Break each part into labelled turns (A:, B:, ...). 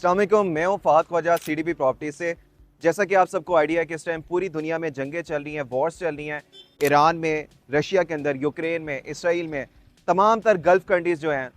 A: अस्सलाम वालेकुम, मैं हूँ फ़ाहद ख्वाजा CDP प्रॉपर्टी से। जैसा कि आप सबको आइडिया है कि इस टाइम पूरी दुनिया में जंगें चल रही हैं, वॉर्स चल रही हैं, ईरान में, रशिया के अंदर, यूक्रेन में, इसराइल में, तमाम तर गल्फ़ कंट्रीज़ जो हैं,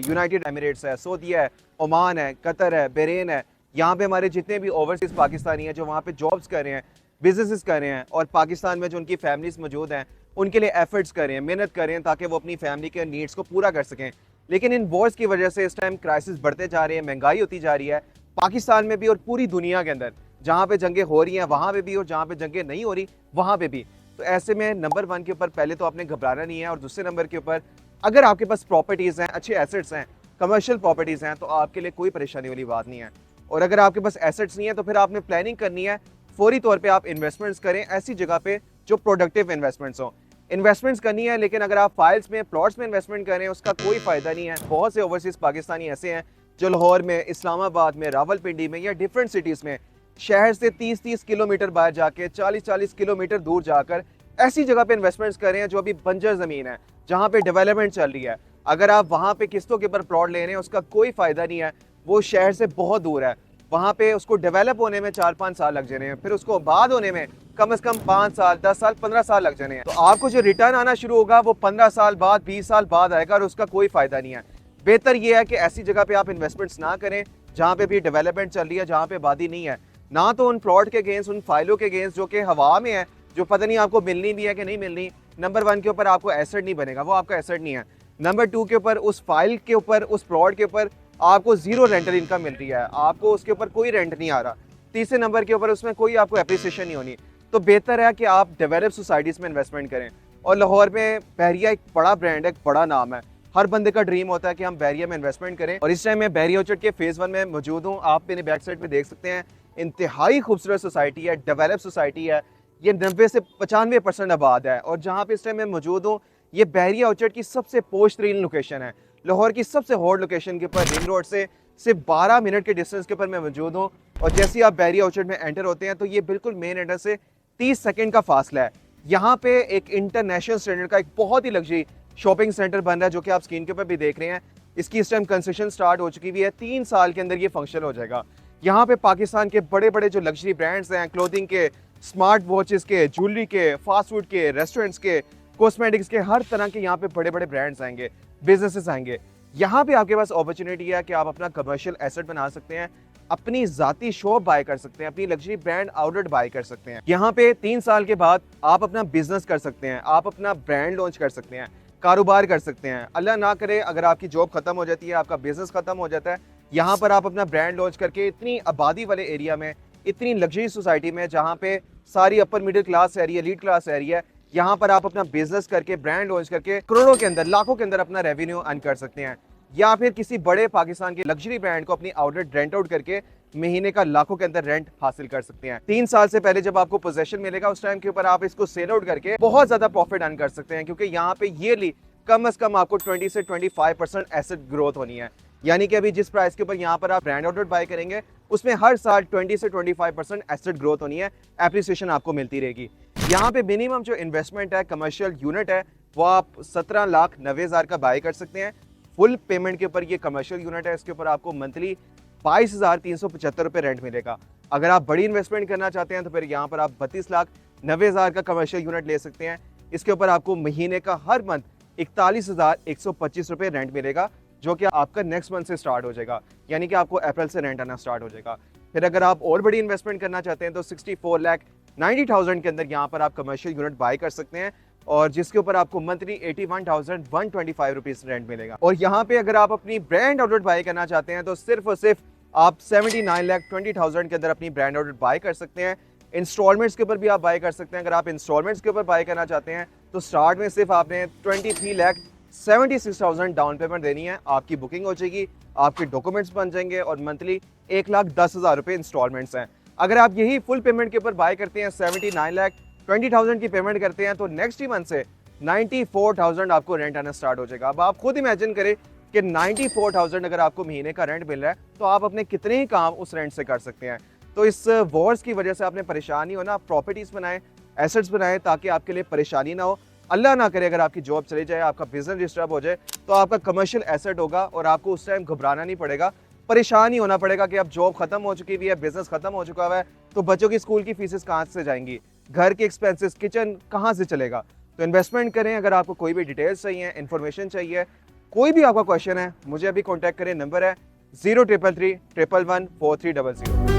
A: यूनाइटेड एमिरेट्स है, सऊदीया है, ओमान है, कतर है, बहरीन है, यहाँ पे हमारे जितने भी ओवरसीज़ पाकिस्तानी हैं जो वहाँ पे जॉब्स कर रहे हैं, बिजनेसेस कर रहे हैं और पाकिस्तान में जो उनकी फैमिलीज़ मौजूद हैं उनके लिए एफर्ट्स कर रहे हैं, मेहनत कर रहे हैं ताकि वो अपनी फैमिली के नीड्स को पूरा कर सकें। लेकिन इन वॉर्स की वजह से इस टाइम क्राइसिस बढ़ते जा रहे हैं, महंगाई होती जा रही है पाकिस्तान में भी और पूरी दुनिया के अंदर। जहाँ पे जंगें हो रही हैं वहाँ पे भी और जहाँ पे जंगें नहीं हो रही वहाँ पे भी। तो ऐसे में नंबर 1 के ऊपर पहले तो आपने घबराना नहीं है और दूसरे नंबर के ऊपर अगर आपके पास प्रॉपर्टीज़ हैं, अच्छे एसेट्स हैं, कमर्शियल प्रॉपर्टीज़ हैं तो आपके लिए कोई परेशानी वाली बात नहीं है। और अगर आपके पास एसेट्स नहीं है तो फिर आपने प्लानिंग करनी है, फौरी तौर पर आप इन्वेस्टमेंट्स करें ऐसी जगह पे जो प्रोडक्टिव इन्वेस्टमेंट्स हों। इन्वेस्टमेंट्स करनी है लेकिन अगर आप फाइल्स में, प्लॉट्स में इन्वेस्टमेंट करें उसका कोई फ़ायदा नहीं है। बहुत से ओवरसीज़ पाकिस्तानी ऐसे हैं जो लाहौर में, इस्लामाबाद में, रावलपिंडी में या डिफरेंट सिटीज़ में शहर से 30-30 किलोमीटर बाहर जाके, 40-40 किलोमीटर दूर जाकर ऐसी जगह पे इन्वेस्टमेंट्स कर रहे हैं जो अभी बंजर ज़मीन है, जहाँ पे डेवलपमेंट चल रही है। अगर आप वहाँ पे किस्तों के ऊपर प्लॉट ले रहे हैं उसका कोई फ़ायदा नहीं है, वो शहर से बहुत दूर है। वहाँ पे उसको डेवलप होने में 4-5 साल लग जाने हैं, फिर उसको आबाद होने में कम से कम 5 साल, 10 साल, 15 साल लग जाने हैं। तो आपको जो रिटर्न आना शुरू होगा वो 15 साल बाद, 20 साल बाद आएगा और उसका कोई फ़ायदा नहीं है। बेहतर ये है कि ऐसी जगह पे आप इन्वेस्टमेंट्स ना करें जहाँ पे भी डेवलपमेंट चल रही है, जहाँ पे आबादी नहीं है। ना तो उन प्लॉट के अगेंस्ट, उन फाइलों के अगेंस्ट जो कि हवा में है, जो पता नहीं आपको मिलनी भी है कि नहीं मिलनी। नंबर 1 के ऊपर आपको एसेट नहीं बनेगा, वो आपका एसेट नहीं है। नंबर 2 के ऊपर उस फाइल के ऊपर, उस प्लॉट के ऊपर आपको ज़ीरो रेंटल इनकम मिल रही है, आपको उसके ऊपर कोई रेंट नहीं आ रहा। तीसरे नंबर के ऊपर उसमें कोई आपको एप्रिसिएशन नहीं होनी। तो बेहतर है कि आप डेवलप सोसाइटीज़ में इन्वेस्टमेंट करें। और लाहौर में बहरिया एक बड़ा ब्रांड है, एक बड़ा नाम है। हर बंदे का ड्रीम होता है कि हम बहरिया में इन्वेस्टमेंट करें। और इस टाइम मैं बहरिया ऑर्चर्ड के फेज़ 1 में मौजूद हूँ। आप मेरे बैक साइड पे देख सकते हैं, इंतहाई खूबसूरत सोसाइटी है, डेवलप सोसाइटी है। ये 90 से 95% आबाद है। और जहाँ पे इस टाइम मैं मौजूद हूँ ये बहरिया ऑर्चर्ड की सबसे पोश तरीन लोकेशन है। लाहौर की सबसे हॉट लोकेशन के ऊपर, रिंग रोड से सिर्फ 12 मिनट के डिस्टेंस के ऊपर मैं मौजूद हूँ। और जैसे ही आप बहरिया ऑर्चर्ड में एंटर होते हैं तो ये बिल्कुल मेन एंट्रेंस से 30 सेकंड का फासला है। यहाँ पे एक इंटरनेशनल स्टैंडर्ड का एक बहुत ही लग्जरी शॉपिंग सेंटर बन रहा है जो कि आप स्क्रीन के ऊपर भी देख रहे हैं। इसकी इस टाइम कंस्ट्रक्शन स्टार्ट हो चुकी हुई है, 3 साल के अंदर ये फंक्शन हो जाएगा। यहाँ पे पाकिस्तान के बड़े बड़े जो लग्जरी ब्रांड्स हैं, क्लोथिंग के, स्मार्ट वॉचेस के, ज्वेलरी के, फास्ट फूड के, रेस्टोरेंट्स के, कॉस्मेटिक्स के, हर तरह के यहाँ पे बड़े बड़े ब्रांड्स आएंगे, बिजनेसेस आएंगे। यहाँ पे आपके पास अपॉर्चुनिटी है कि आप अपना कमर्शियल एसेट बना सकते हैं, अपनी जाती शॉप बाय कर सकते हैं, अपनी लग्जरी ब्रांड आउटलेट बाय कर सकते हैं। यहाँ पे 3 साल के बाद आप अपना बिजनेस कर सकते हैं, आप अपना ब्रांड लॉन्च कर सकते हैं, कारोबार कर सकते हैं। अल्लाह ना करे अगर आपकी जॉब खत्म हो जाती है, आपका बिजनेस खत्म हो जाता है, यहाँ पर आप अपना ब्रांड लॉन्च करके इतनी आबादी वाले एरिया में, इतनी लग्जरी सोसाइटी में जहाँ पे सारी upper middle class area, elite class area है, यहाँ पर आप अपना बिजनेस करके, ब्रांड लॉन्च करके करोड़ों के अंदर, लाखों के अंदर अपना रेवेन्यू अर्न कर सकते हैं। या फिर किसी बड़े पाकिस्तान के लग्जरी ब्रांड को अपनी आउटलेट रेंट आउट करके महीने का लाखों के अंदर रेंट हासिल कर सकते हैं। 3 साल से पहले जब आपको पोजेशन मिलेगा उस टाइम के ऊपर आप इसको सेल आउट करके बहुत ज्यादा प्रॉफिट अर्न कर सकते हैं, क्योंकि यहाँ पे ईयरली कम से कम आपको 20 से 25% एसेट ग्रोथ होनी है। यानी कि अभी जिस प्राइस के ऊपर यहाँ पर आप ब्रांड आउटलेट बाय करेंगे उसमें हर साल 20 से 25% एसेट ग्रोथ होनी है, एप्रिसिएशन आपको मिलती रहेगी। यहाँ पे मिनिमम जो इन्वेस्टमेंट है, कमर्शियल यूनिट है, वो आप 17,90,000 का बाय कर सकते हैं। फुल पेमेंट के ऊपर ये कमर्शियल यूनिट है, इसके ऊपर आपको मंथली 22,375 रुपये रेंट मिलेगा। अगर आप बड़ी इन्वेस्टमेंट करना चाहते हैं तो फिर यहाँ पर आप 32,90,000 का कमर्शियल यूनिट ले सकते हैं। इसके ऊपर आपको महीने का हर मंथ 41,125 रुपये रेंट मिलेगा, जो कि आपका नेक्स्ट मंथ से स्टार्ट हो जाएगा, यानी कि आपको अप्रैल से रेंट आना स्टार्ट हो जाएगा। फिर अगर आप और बड़ी इन्वेस्टमेंट करना चाहते हैं तो 64,90,000 के अंदर यहाँ पर आप कमर्शियल यूनिट बाय कर सकते हैं, और जिसके ऊपर आपको मंथली 81,125 रुपीज़ रेंट मिलेगा। और यहाँ पे अगर आप अपनी ब्रांड आउटलेट बाय करना चाहते हैं तो सिर्फ और सिर्फ आप 79,20,000 के अंदर अपनी ब्रांड आउटलेट बाय कर सकते हैं। इंस्टॉलमेंट्स के ऊपर भी आप बाय कर सकते हैं। अगर आप इंस्टॉलमेंट्स के ऊपर बाय करना चाहते हैं तो स्टार्ट में सिर्फ आपने 23,76,000 डाउन पेमेंट देनी है, आपकी बुकिंग हो जाएगी, आपके डॉक्यूमेंट्स बन जाएंगे और मंथली 1,10,000 रुपये इंस्टॉलमेंट्स हैं। अगर आप यही फुल पेमेंट के ऊपर बाय करते हैं, 79,20,000 की पेमेंट करते हैं, तो नेक्स्ट ही मंथ से 94,000 आपको रेंट आना स्टार्ट हो जाएगा। अब आप खुद इमेजिन करें कि 94,000 अगर आपको महीने का रेंट मिल रहा है तो आप अपने कितने ही काम उस रेंट से कर सकते हैं। तो इस वॉर्स की वजह से आपने परेशानी हो ना, प्रॉपर्टीज़ बनाएं, एसेट्स बनाएं, ताकि आपके लिए परेशानी ना हो। अल्लाह ना करे अगर आपकी जॉब चली जाए, आपका बिजनेस डिस्टर्ब हो जाए, तो आपका कमर्शियल एसेट होगा और आपको उस टाइम घबराना नहीं पड़ेगा परेशान ही होना पड़ेगा कि अब जॉब खत्म हो चुकी हुई है, बिजनेस खत्म हो चुका हुआ है, तो बच्चों की स्कूल की फीसेस कहाँ से जाएंगी, घर के एक्सपेंसेस, किचन कहाँ से चलेगा। तो इन्वेस्टमेंट करें। अगर आपको कोई भी डिटेल्स चाहिए, इन्फॉर्मेशन चाहिए, कोई भी आपका क्वेश्चन है, मुझे अभी कॉन्टैक्ट करें। नंबर है 0333 111 4300।